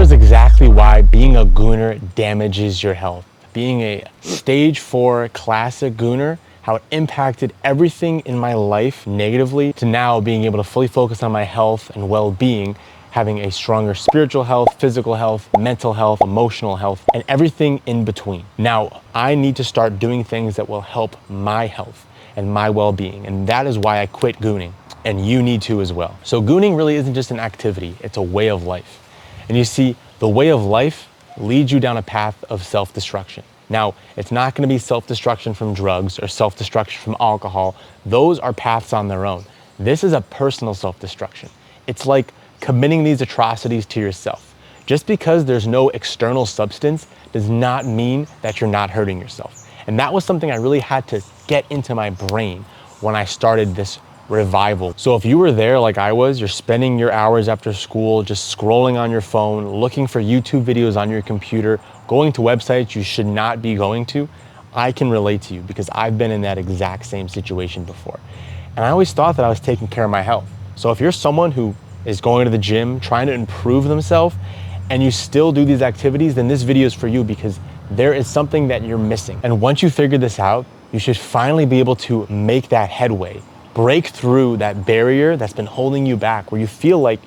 is exactly why being a gooner damages your health. Being a stage 4 classic gooner, how it impacted everything in my life negatively, to now being able to fully focus on my health and well-being, having a stronger spiritual health, physical health, mental health, emotional health, and everything in between. Now, I need to start doing things that will help my health and my well-being, and that is why I quit gooning, and you need to as well. So gooning really isn't just an activity, it's a way of life. And you see, the way of life leads you down a path of self-destruction. Now, it's not going to be self-destruction from drugs or self-destruction from alcohol. Those are paths on their own. This is a personal self-destruction. It's like committing these atrocities to yourself. Just because there's no external substance does not mean that you're not hurting yourself. And that was something I really had to get into my brain when I started this revival. So if you were there like I was, you're spending your hours after school just scrolling on your phone, looking for YouTube videos on your computer, going to websites you should not be going to, I can relate to you because I've been in that exact same situation before. And I always thought that I was taking care of my health. So if you're someone who is going to the gym, trying to improve themselves, and you still do these activities, then this video is for you because there is something that you're missing. And once you figure this out, you should finally be able to make that headway, break through that barrier that's been holding you back, where you feel like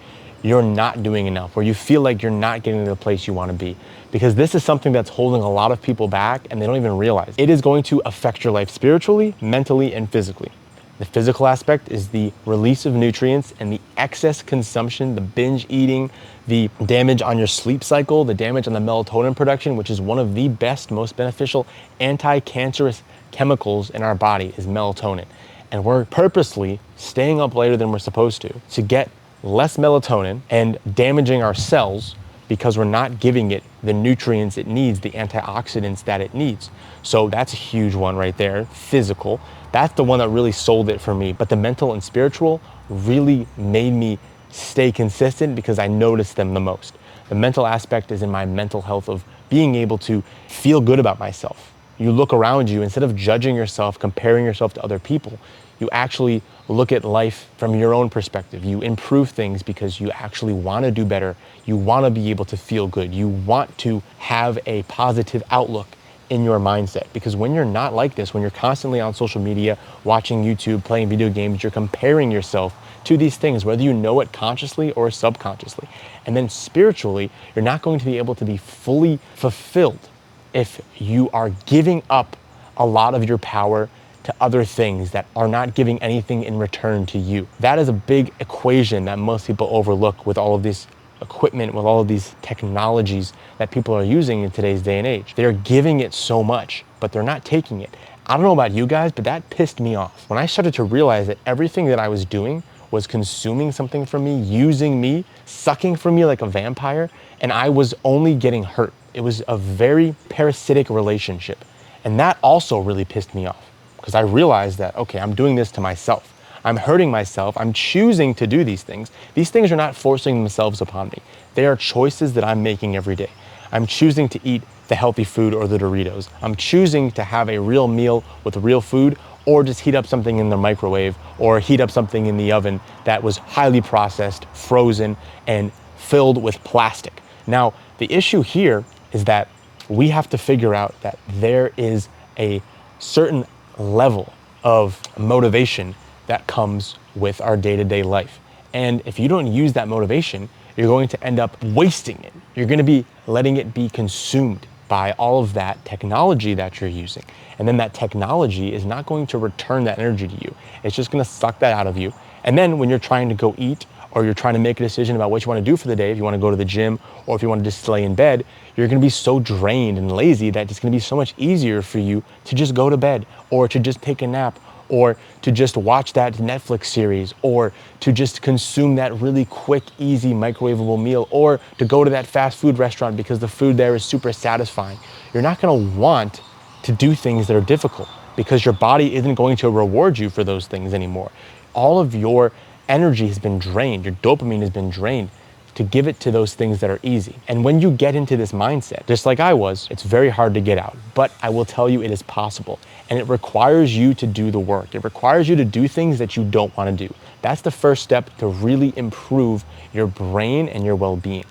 you're not doing enough, where you feel like you're not getting to the place you want to be. Because this is something that's holding a lot of people back and they don't even realize. It is going to affect your life spiritually, mentally, and physically. The physical aspect is the release of nutrients and the excess consumption, the binge eating, the damage on your sleep cycle, the damage on the melatonin production, which is one of the best, most beneficial anti-cancerous chemicals in our body, is melatonin. And we're purposely staying up later than we're supposed to get less melatonin and damaging our cells because we're not giving it the nutrients it needs, the antioxidants that it needs. So that's a huge one right there, physical. That's the one that really sold it for me. But the mental and spiritual really made me stay consistent because I noticed them the most. The mental aspect is in my mental health of being able to feel good about myself. You look around you, instead of judging yourself, comparing yourself to other people, you actually look at life from your own perspective. You improve things because you actually want to do better. You want to be able to feel good. You want to have a positive outlook in your mindset. Because when you're not like this, when you're constantly on social media, watching YouTube, playing video games, you're comparing yourself to these things, whether you know it consciously or subconsciously. And then spiritually, you're not going to be able to be fully fulfilled if you are giving up a lot of your power to other things that are not giving anything in return to you. That is a big equation that most people overlook with all of this equipment, with all of these technologies that people are using in today's day and age. They're giving it so much, but they're not taking it. I don't know about you guys, but that pissed me off. When I started to realize that everything that I was doing was consuming something from me, using me, sucking from me like a vampire, and I was only getting hurt. It was a very parasitic relationship. And that also really pissed me off because I realized that, okay, I'm doing this to myself. I'm hurting myself. I'm choosing to do these things. These things are not forcing themselves upon me. They are choices that I'm making every day. I'm choosing to eat the healthy food or the Doritos. I'm choosing to have a real meal with real food or just heat up something in the microwave or heat up something in the oven that was highly processed, frozen, and filled with plastic. Now, the issue here is that we have to figure out that there is a certain level of motivation that comes with our day-to-day life. And if you don't use that motivation, you're going to end up wasting it. You're going to be letting it be consumed by all of that technology that you're using. And then that technology is not going to return that energy to you. It's just going to suck that out of you. And then when you're trying to go eat or you're trying to make a decision about what you want to do for the day, if you want to go to the gym or if you want to just lay in bed, you're going to be so drained and lazy that it's going to be so much easier for you to just go to bed or to just take a nap or to just watch that Netflix series or to just consume that really quick, easy microwavable meal or to go to that fast food restaurant because the food there is super satisfying. You're not going to want to do things that are difficult because your body isn't going to reward you for those things anymore. All of your energy has been drained, your dopamine has been drained to give it to those things that are easy. And when you get into this mindset, just like I was, it's very hard to get out, but I will tell you it is possible. And it requires you to do the work. It requires you to do things that you don't want to do. That's the first step to really improve your brain and your well-being.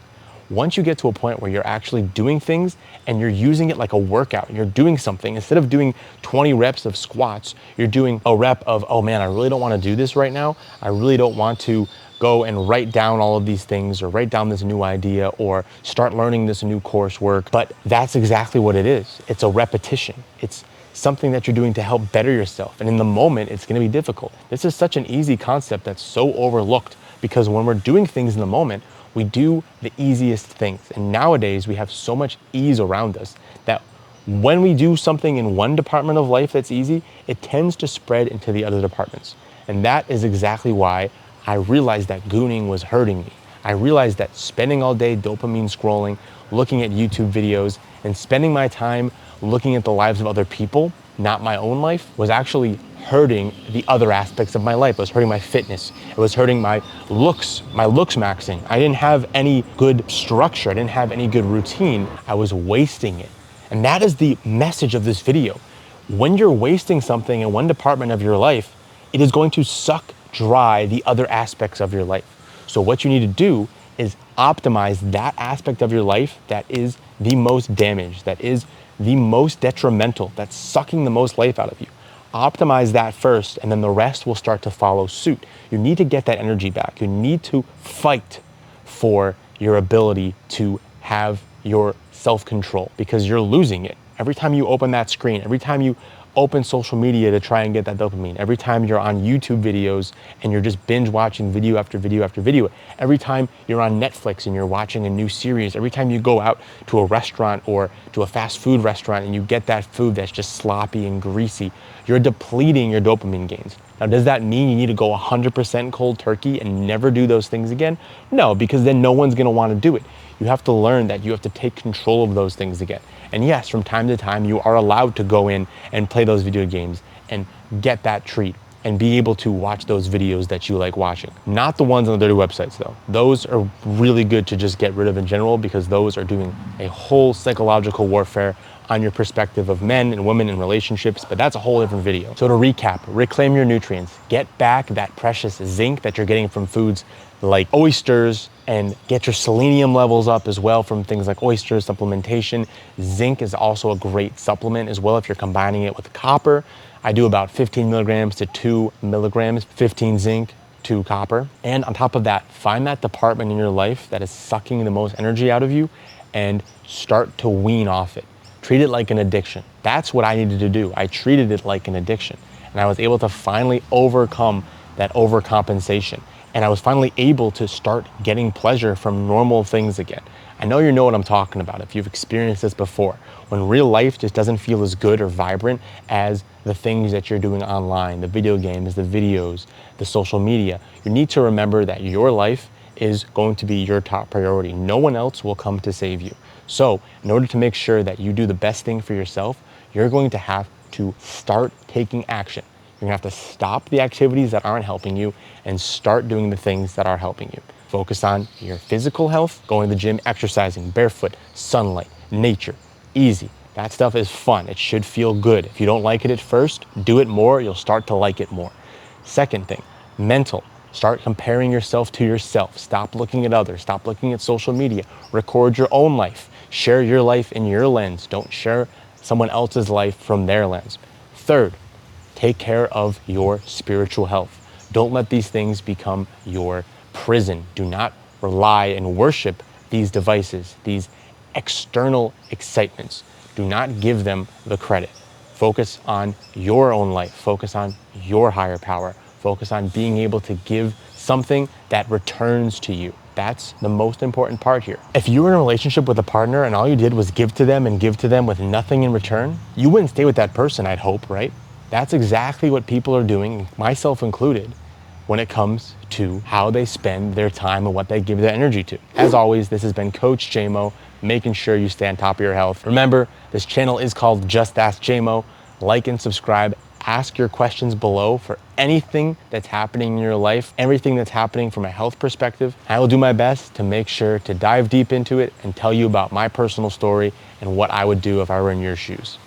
Once you get to a point where you're actually doing things and you're using it like a workout, you're doing something, instead of doing 20 reps of squats, you're doing a rep of, oh man, I really don't want to do this right now. I really don't want to go and write down all of these things or write down this new idea or start learning this new coursework. But that's exactly what it is. It's a repetition. It's something that you're doing to help better yourself. And in the moment, it's going to be difficult. This is such an easy concept that's so overlooked, because when we're doing things in the moment, we do the easiest things. And nowadays we have so much ease around us that when we do something in one department of life that's easy, it tends to spread into the other departments. And that is exactly why I realized that gooning was hurting me. I realized that spending all day dopamine scrolling, looking at YouTube videos, and spending my time looking at the lives of other people, not my own life, was actually hurting the other aspects of my life. It was hurting my fitness. It was hurting my looks maxing. I didn't have any good structure. I didn't have any good routine. I was wasting it. And that is the message of this video. When you're wasting something in one department of your life, it is going to suck dry the other aspects of your life. So what you need to do is optimize that aspect of your life that is the most damaged, that is the most detrimental, that's sucking the most life out of you. Optimize that first, and then the rest will start to follow suit. You need to get that energy back. You need to fight for your ability to have your self-control, because you're losing it. Every time you open that screen, every time you open social media to try and get that dopamine, every time you're on YouTube videos and you're just binge watching video after video after video, every time you're on Netflix and you're watching a new series, every time you go out to a restaurant or to a fast food restaurant and you get that food that's just sloppy and greasy, you're depleting your dopamine gains. Now, does that mean you need to go 100% cold turkey and never do those things again? No, because then no one's gonna wanna do it. You have to learn that you have to take control of those things again. And yes, from time to time, you are allowed to go in and play those video games and get that treat and be able to watch those videos that you like watching. Not the ones on the dirty websites though. Those are really good to just get rid of in general, because those are doing a whole psychological warfare on your perspective of men and women in relationships, but that's a whole different video. So to recap, reclaim your nutrients, get back that precious zinc that you're getting from foods like oysters, and get your selenium levels up as well from things like oysters, supplementation. Zinc is also a great supplement as well if you're combining it with copper. I do about 15 milligrams to 2 milligrams, 15 zinc, 2 copper. And on top of that, find that department in your life that is sucking the most energy out of you and start to wean off it. Treat it like an addiction. That's what I needed to do. I treated it like an addiction. And I was able to finally overcome that overcompensation. And I was finally able to start getting pleasure from normal things again. I know you know what I'm talking about if you've experienced this before. When real life just doesn't feel as good or vibrant as the things that you're doing online, the video games, the videos, the social media, you need to remember that your life is going to be your top priority. No one else will come to save you. So in order to make sure that you do the best thing for yourself, you're going to have to start taking action. You're gonna have to stop the activities that aren't helping you and start doing the things that are helping you. Focus on your physical health, going to the gym, exercising, barefoot, sunlight, nature, easy. That stuff is fun. It should feel good. If you don't like it at first, do it more, you'll start to like it more. Second thing, mental. Start comparing yourself to yourself. Stop looking at others. Stop looking at social media. Record your own life. Share your life in your lens. Don't share someone else's life from their lens. Third, take care of your spiritual health. Don't let these things become your prison. Do not rely and worship these devices, these external excitements. Do not give them the credit. Focus on your own life. Focus on your higher power. Focus on being able to give something that returns to you. That's the most important part here. If you were in a relationship with a partner and all you did was give to them and give to them with nothing in return, you wouldn't stay with that person, I'd hope, right? That's exactly what people are doing, myself included, when it comes to how they spend their time and what they give their energy to. As always, this has been Coach Jamo, making sure you stay on top of your health. Remember, this channel is called Just Ask Jamo. Like and subscribe. Ask your questions below for anything that's happening in your life, everything that's happening from a health perspective. I will do my best to make sure to dive deep into it and tell you about my personal story and what I would do if I were in your shoes.